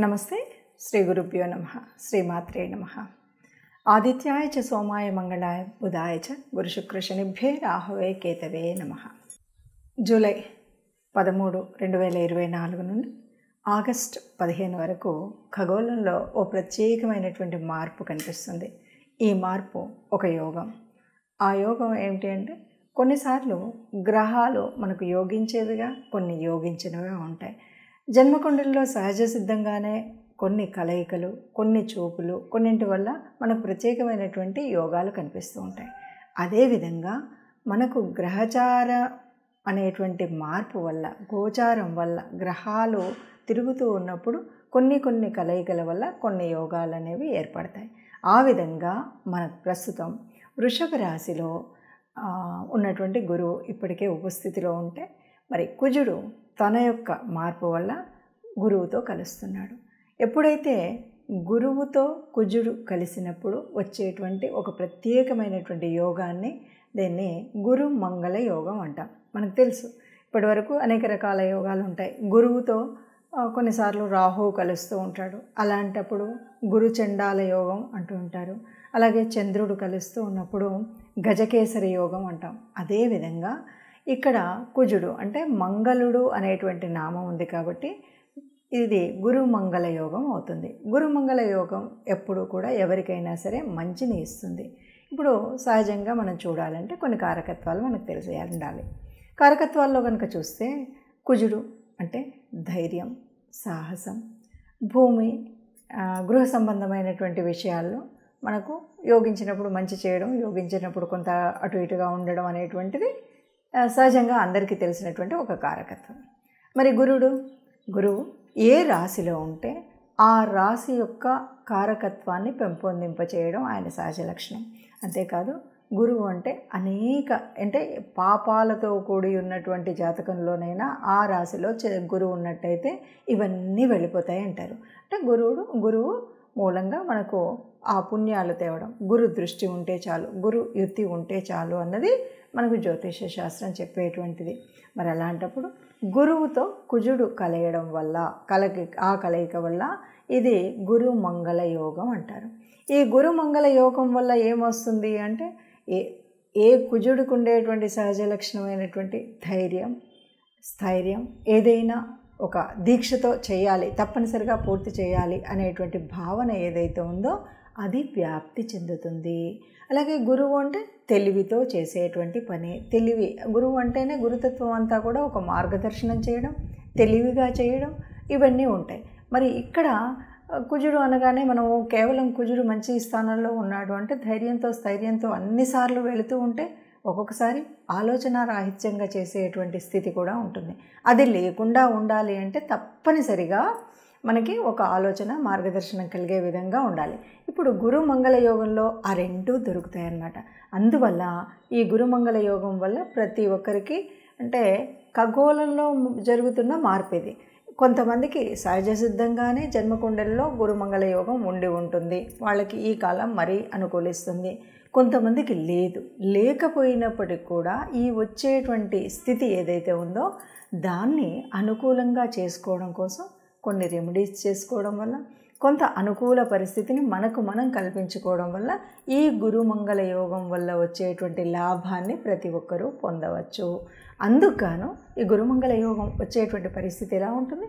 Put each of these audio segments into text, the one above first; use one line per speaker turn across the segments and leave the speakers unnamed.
నమస్తే. శ్రీ గురుభ్యో నమః. శ్రీమాత్రే నమః. ఆదిత్యాయ చ సోమాయ మంగళాయ బుధాయ చ గురు శుక్ర శనిభ్యే రాహవే కేతవే నమః. జూలై 13, 2024 నుండి ఆగస్ట్ 15 వరకు ఖగోళంలో ఓ ప్రత్యేకమైనటువంటి మార్పు కనిపిస్తుంది. ఈ మార్పు ఒక యోగం. ఆ యోగం ఏమిటి అంటే, కొన్నిసార్లు గ్రహాలు మనకు యోగించేవిగా, కొన్ని యోగించినవిగా ఉంటాయి. జన్మకుండలిలో సహజ సిద్ధంగానే కొన్ని కలయికలు, కొన్ని చూపులు, కొన్నింటి వల్ల మనకు ప్రత్యేకమైనటువంటి యోగాలు కనిపిస్తూ ఉంటాయి. అదేవిధంగా మనకు గ్రహచార అనేటువంటి మార్పు వల్ల, గోచారం వల్ల, గ్రహాలు తిరుగుతూ ఉన్నప్పుడు కొన్ని కలయికల వల్ల కొన్ని యోగాలు అనేవి ఏర్పడతాయి. ఆ విధంగా మనకు ప్రస్తుతం వృషభ రాశిలో ఉన్నటువంటి గురువు ఇప్పటికే ఉపస్థితిలో ఉంటే, మరి కుజుడు తన యొక్క మార్పు వల్ల గురువుతో కలుస్తున్నాడు. ఎప్పుడైతే గురువుతో కుజుడు కలిసినప్పుడు వచ్చేటువంటి ఒక ప్రత్యేకమైనటువంటి యోగాన్ని, దీన్ని గురు మంగళ యోగం అంటాం. మనకు తెలుసు, ఇప్పటి వరకు అనేక రకాల యోగాలు ఉంటాయి. గురువుతో కొన్నిసార్లు రాహువు కలుస్తూ ఉంటాడు. అలాంటప్పుడు గురు చండాల యోగం అంటూ ఉంటారు. అలాగే చంద్రుడు కలుస్తూ ఉన్నప్పుడు గజకేసరి యోగం అంటాం. అదేవిధంగా ఇక్కడ కుజుడు అంటే మంగళుడు అనేటువంటి నామం ఉంది కాబట్టి ఇది గురుమంగళ యోగం అవుతుంది. గురుమంగళ యోగం ఎప్పుడు కూడా ఎవరికైనా సరే మంచిని ఇస్తుంది. ఇప్పుడు సహజంగా మనం చూడాలంటే కొన్ని కారకత్వాలు మనకు తెలిసి ఉండాలి. కారకత్వాల్లో కనుక చూస్తే కుజుడు అంటే ధైర్యం, సాహసం, భూమి, గృహ సంబంధమైనటువంటి విషయాల్లో మనకు యోగించినప్పుడు మంచి చేయడం, యోగించినప్పుడు కొంత అటు ఇటుగా ఉండడం అనేటువంటిది సహజంగా అందరికీ తెలిసినటువంటి ఒక కారకత్వం. మరి గురువు ఏ రాశిలో ఉంటే ఆ రాశి యొక్క కారకత్వాన్ని పెంపొందింపచేయడం ఆయన సహజ లక్షణం. అంతేకాదు, గురువు అంటే అంటే పాపాలతో కూడి ఉన్నటువంటి జాతకంలోనైనా ఆ రాశిలో గురువు ఉన్నట్టయితే ఇవన్నీ వెళ్ళిపోతాయి అంటారు. అంటే గురువు మూలంగా మనకు ఆ పుణ్యాలు తేవడం, గురు దృష్టి ఉంటే చాలు, గురు యుతి ఉంటే చాలు అన్నది మనకు జ్యోతిష శాస్త్రం చెప్పేటువంటిది. మరి అలాంటప్పుడు గురువుతో కుజుడు కలయడం వల్ల, ఆ కలయిక వల్ల ఇది గురు మంగళ యోగం అంటారు. ఈ గురు మంగళ యోగం వల్ల ఏమొస్తుంది అంటే, ఏ కుజుడికి ఉండేటువంటి సహజ లక్షణమైనటువంటి ధైర్యం, స్థైర్యం, ఏదైనా ఒక దీక్షతో చేయాలి, తప్పనిసరిగా పూర్తి చేయాలి అనేటువంటి భావన ఏదైతే ఉందో అది వ్యాప్తి చెందుతుంది. అలాగే గురువు అంటే తెలివితో చేసేటువంటి పని. గురువు అంటేనే గురుతత్వం అంతా కూడా ఒక మార్గదర్శనం చేయడం, తెలివిగా చేయడం, ఇవన్నీ ఉంటాయి. మరి ఇక్కడ కుజుడు అనగానే మనము కేవలం కుజుడు మంచి స్థానంలో ఉన్నాడు అంటే ధైర్యంతో, స్థైర్యంతో అన్నిసార్లు వెళుతూ ఉంటే ఒక్కొక్కసారి ఆలోచన రాహిత్యంగా చేసేటువంటి స్థితి కూడా ఉంటుంది. అది లేకుండా ఉండాలి అంటే తప్పనిసరిగా మనకి ఒక ఆలోచన, మార్గదర్శనం కలిగే విధంగా ఉండాలి. ఇప్పుడు గురు మంగళ యోగంలో ఆ రెండూ దొరుకుతాయి అన్నమాట. అందువల్ల ఈ గురుమంగళ యోగం వల్ల ప్రతి ఒక్కరికి అంటే ఖగోళంలో జరుగుతున్న మార్పు ఇది. కొంతమందికి సహజ సిద్ధంగానే జన్మకుండలిలో గురుమంగళ యోగం ఉంటుంది, వాళ్ళకి ఈ కాలం మరీ అనుకూలిస్తుంది. కొంతమందికి లేకపోయినప్పటికీ కూడా ఈ వచ్చేటువంటి స్థితి ఏదైతే ఉందో దాన్ని అనుకూలంగా చేసుకోవడం కోసం కొన్ని రెమెడీస్ చేసుకోవడం వల్ల, కొంత అనుకూల పరిస్థితిని మనం కల్పించుకోవడం వల్ల ఈ గురుమంగళ యోగం వల్ల వచ్చేటువంటి లాభాన్ని ప్రతి ఒక్కరూ పొందవచ్చు. అందుకు ఈ గురుమంగళ యోగం వచ్చేటువంటి పరిస్థితి ఎలా ఉంటుంది,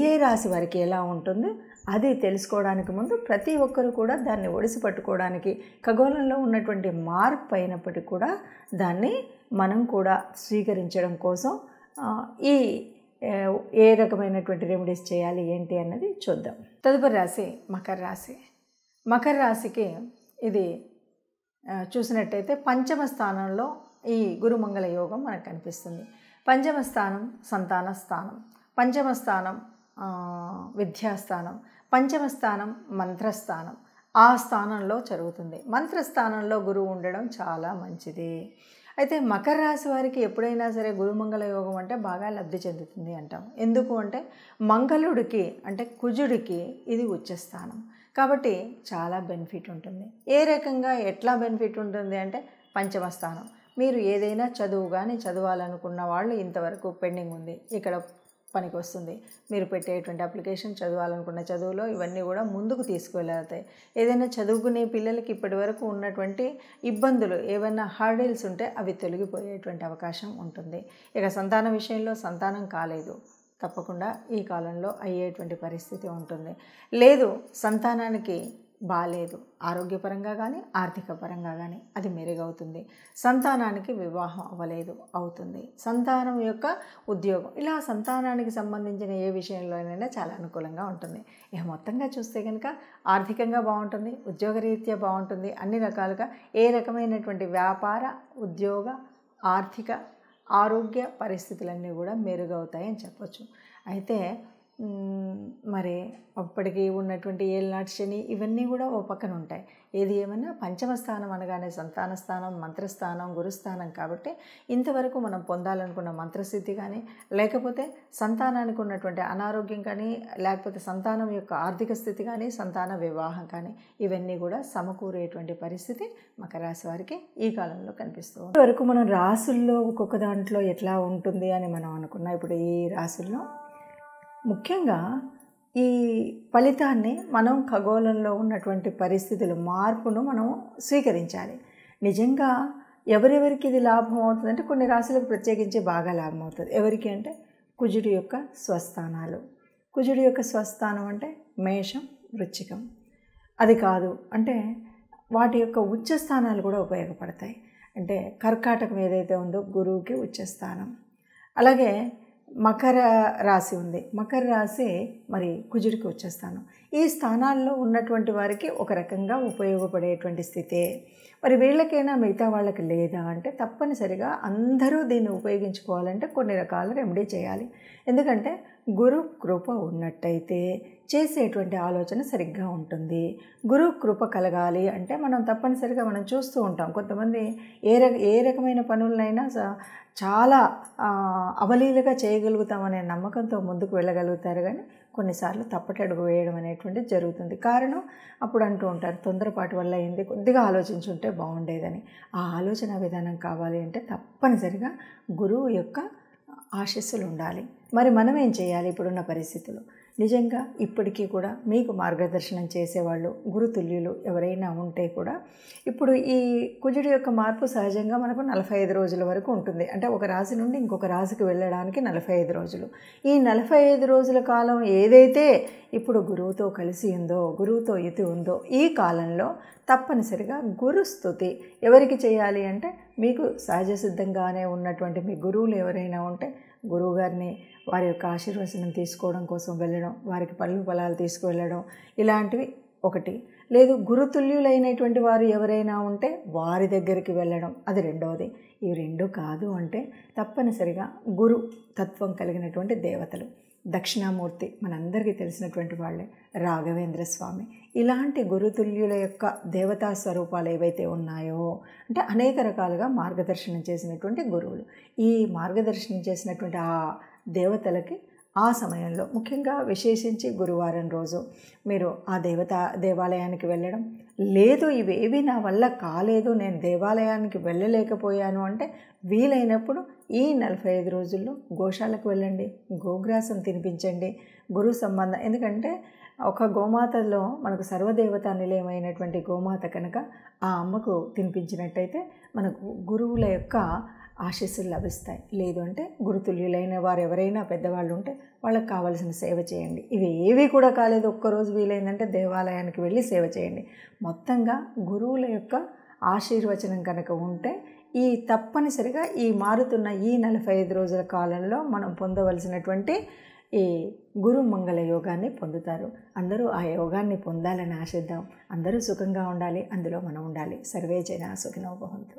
ఏ రాశి వారికి ఎలా ఉంటుంది అది తెలుసుకోవడానికి ముందు ప్రతి ఒక్కరు కూడా దాన్ని ఒడిసి పట్టుకోవడానికి, ఖగోళంలో ఉన్నటువంటి మార్పు అయినప్పటికీ కూడా దాన్ని మనం కూడా స్వీకరించడం కోసం ఏ రకమైనటువంటి రెమెడీస్ చేయాలి ఏంటి అన్నది చూద్దాం. తదుపరి రాశి మకర రాశి. మకర రాశికి ఇది చూసినట్టయితే పంచమ స్థానంలో ఈ గురుమంగళ యోగం మనకు కనిపిస్తుంది. పంచమ స్థానం సంతాన స్థానం, పంచమ స్థానం విద్యాస్థానం, పంచమ స్థానం మంత్రస్థానం. ఆ స్థానంలో జరుగుతుంది. మంత్రస్థానంలో గురువు ఉండడం చాలా మంచిది. అయితే మకర రాశి వారికి ఎప్పుడైనా సరే గురుమంగళ యోగం అంటే బాగా లబ్ధి చెందుతుంది అంటాం. ఎందుకు అంటే మంగళుడికి అంటే కుజుడికి ఇది ఉచ్చస్థానం కాబట్టి చాలా బెనిఫిట్ ఉంటుంది. ఏ రకంగా ఎట్లా బెనిఫిట్ ఉంటుంది అంటే, పంచమ స్థానం, మీరు ఏదైనా చదువు కానీ చదవాలనుకున్న వాళ్ళు ఇంతవరకు పెండింగ్ ఉంది, ఇక్కడ పనికి వస్తుంది. మీరు పెట్టేటువంటి అప్లికేషన్, చదవాలనుకున్న చదువులో ఇవన్నీ కూడా ముందుకు తీసుకువెళ్తాయి. ఏదైనా చదువుకునే పిల్లలకి ఇప్పటి వరకు ఉన్నటువంటి ఇబ్బందులు, ఏవైనా హర్డిల్స్ ఉంటే అవి తొలగిపోయేటువంటి అవకాశం ఉంటుంది. ఇక సంతాన విషయంలో సంతానం కాలేదు, తప్పకుండా ఈ కాలంలో అయ్యేటువంటి పరిస్థితి ఉంటుంది. లేదు, సంతానానికి బాలేదు, ఆరోగ్యపరంగా కానీ ఆర్థిక పరంగా కానీ అది మెరుగవుతుంది. సంతానానికి వివాహం అవ్వలేదు, అవుతుంది. సంతానం యొక్క ఉద్యోగం, ఇలా సంతానానికి సంబంధించిన ఏ విషయంలోనైనా చాలా అనుకూలంగా ఉంటుంది. ఇక మొత్తంగా చూస్తే కనుక ఆర్థికంగా బాగుంటుంది, ఉద్యోగరీత్యా బాగుంటుంది. అన్ని రకాలుగా ఏ రకమైనటువంటి వ్యాపార, ఉద్యోగ, ఆర్థిక, ఆరోగ్య పరిస్థితులన్నీ కూడా మెరుగవుతాయని చెప్పొచ్చు. అయితే మరి అప్పటికి ఉన్నటువంటి ఏళ్ళనాటి శని ఇవన్నీ కూడా ఓ పక్కన ఉంటాయి. ఏది ఏమైనా పంచమ స్థానం అనగానే సంతాన స్థానం, మంత్రస్థానం, గురుస్థానం కాబట్టి ఇంతవరకు మనం పొందాలనుకున్న మంత్రసిద్ధి కానీ, లేకపోతే సంతానానికి ఉన్నటువంటి అనారోగ్యం కానీ, లేకపోతే సంతానం యొక్క ఆర్థిక స్థితి కానీ, సంతాన వివాహం కానీ ఇవన్నీ కూడా సమకూరేటువంటి పరిస్థితి మకర రాశి వారికి ఈ కాలంలో కనిపిస్తుంది. ఇప్పటివరకు మనం రాసుల్లో ఒక్కొక్క దాంట్లో ఎట్లా ఉంటుంది అని మనం అనుకున్నాం. ఇప్పుడు ఈ రాసుల్లో ముఖ్యంగా ఈ ఫలితాన్ని మనం ఖగోళంలో ఉన్నటువంటి పరిస్థితులు, మార్పును మనం స్వీకరించాలి. నిజంగా ఎవరెవరికి ఇది లాభం అవుతుందంటే కొన్ని రాశులకు ప్రత్యేకించి బాగా లాభం అవుతుంది. ఎవరికి అంటే కుజుడి యొక్క స్వస్థానాలు. కుజుడి యొక్క స్వస్థానం అంటే మేషం, వృశ్చికం. అది కాదు అంటే వాటి యొక్క ఉచ్చ స్థానాలు కూడా ఉపయోగపడతాయి. అంటే కర్కాటకం ఏదైతే ఉందో గురువుకి ఉచ్చస్థానం. అలాగే మకర రాశి ఉంది, మకర రాశి మరి కుజుడికి ఉచ్చస్థానం. ఈ స్థానాల్లో ఉన్నటువంటి వారికి ఒక రకంగా ఉపయోగపడేటువంటి స్థితే. మరి వీళ్ళకైనా మిగతా వాళ్ళకి లేదా అంటే తప్పనిసరిగా అందరూ దీన్ని ఉపయోగించుకోవాలంటే కొన్ని రకాల రెమెడీ చేయాలి. ఎందుకంటే గురు కృప ఉన్నట్టయితే చేసేటువంటి ఆలోచన సరిగ్గా ఉంటుంది. గురు కృప కలగాలి అంటే మనం తప్పనిసరిగా మనం చూస్తూ ఉంటాం. కొంతమంది ఏ రకమైన పనులనైనా చాలా అవలీలగా చేయగలుగుతామనే నమ్మకంతో ముందుకు వెళ్ళగలుగుతారు, కానీ కొన్నిసార్లు తప్పటడుగు వేయడం అనేటువంటిది జరుగుతుంది. కారణం అప్పుడు అంటూ ఉంటారు, తొందరపాటు వల్ల అయింది, కొద్దిగా ఆలోచించుంటే బాగుండేదని. ఆ ఆలోచన విధానం కావాలి అంటే తప్పనిసరిగా గురువు యొక్క ఆశీస్సులు ఉండాలి. మరి మనం ఏం చేయాలి? ఇప్పుడున్న పరిస్థితులు నిజంగా ఇప్పటికీ కూడా మీకు మార్గదర్శనం చేసేవాళ్ళు, గురుతుల్యులు ఎవరైనా ఉంటే కూడా ఇప్పుడు ఈ కుజుడి యొక్క మార్పు సహజంగా మనకు 45 రోజుల వరకు ఉంటుంది. అంటే ఒక రాశి నుండి ఇంకొక రాశికి వెళ్ళడానికి 45 రోజులు. ఈ 45 రోజుల కాలం ఏదైతే ఇప్పుడు గురువుతో కలిసి ఉందో, గురువుతో యుతి ఉందో, ఈ కాలంలో తప్పనిసరిగా గురుస్తుతి ఎవరికి చేయాలి అంటే మీకు సహజ సిద్ధంగానే ఉన్నటువంటి మీ గురువులు ఎవరైనా ఉంటే గురువుగారిని వారి యొక్క ఆశీర్వచనం తీసుకోవడం కోసం వెళ్ళడం, వారికి పళ్ళు ఫలాలు తీసుకువెళ్ళడం ఇలాంటివి ఒకటి. లేదు గురుతుల్యులైనటువంటి వారు ఎవరైనా ఉంటే వారి దగ్గరికి వెళ్ళడం, అది రెండవది. ఇవి రెండు కాదు అంటే తప్పనిసరిగా గురు తత్వం కలిగినటువంటి దేవతలు, దక్షిణామూర్తి మనందరికీ తెలిసినటువంటి వాళ్ళే, రాఘవేంద్ర స్వామి, ఇలాంటి గురుతుల్యుల యొక్క దేవతా స్వరూపాలు ఏవైతే ఉన్నాయో అంటే అనేక రకాలుగా మార్గదర్శనం చేసినటువంటి గురువులు, ఈ మార్గదర్శనం చేసినటువంటి ఆ దేవతలకి ఆ సమయంలో ముఖ్యంగా విశేషించి గురువారం రోజు మీరు ఆ దేవాలయానికి వెళ్ళడం. లేదు ఇవేవి నా వల్ల కాలేదు, నేను దేవాలయానికి వెళ్ళలేకపోయాను అంటే వీలైనప్పుడు ఈ 45 రోజుల్లో గోశాలకు వెళ్ళండి, గోగ్రాసం తినిపించండి. గురు సంబంధం, ఎందుకంటే ఒక గోమాతలో మనకు సర్వదేవతా నిలయమైనటువంటి గోమాత కనుక ఆ అమ్మకు తినిపించినట్టయితే మనకు గురువుల యొక్క ఆశీస్సులు లభిస్తాయి. లేదు అంటే గురుతుల్యులైన వారు ఎవరైనా పెద్దవాళ్ళు ఉంటే వాళ్ళకి కావాల్సిన సేవ చేయండి. ఇవి ఏవి కూడా కాలేదు, ఒక్కరోజు వీలైందంటే దేవాలయానికి వెళ్ళి సేవ చేయండి. మొత్తంగా గురువుల యొక్క ఆశీర్వచనం కనుక ఉంటే ఈ తప్పనిసరిగా ఈ మారుతున్న ఈ 45 రోజుల కాలంలో మనం పొందవలసినటువంటి ఈ గురు మంగళ యోగాన్ని పొందుతారు. అందరూ ఆ యోగాన్ని పొందాలని ఆశిద్దాం. అందరూ సుఖంగా ఉండాలి, అందులో మనం ఉండాలి. సర్వే జనా సుఖినో భవంతు.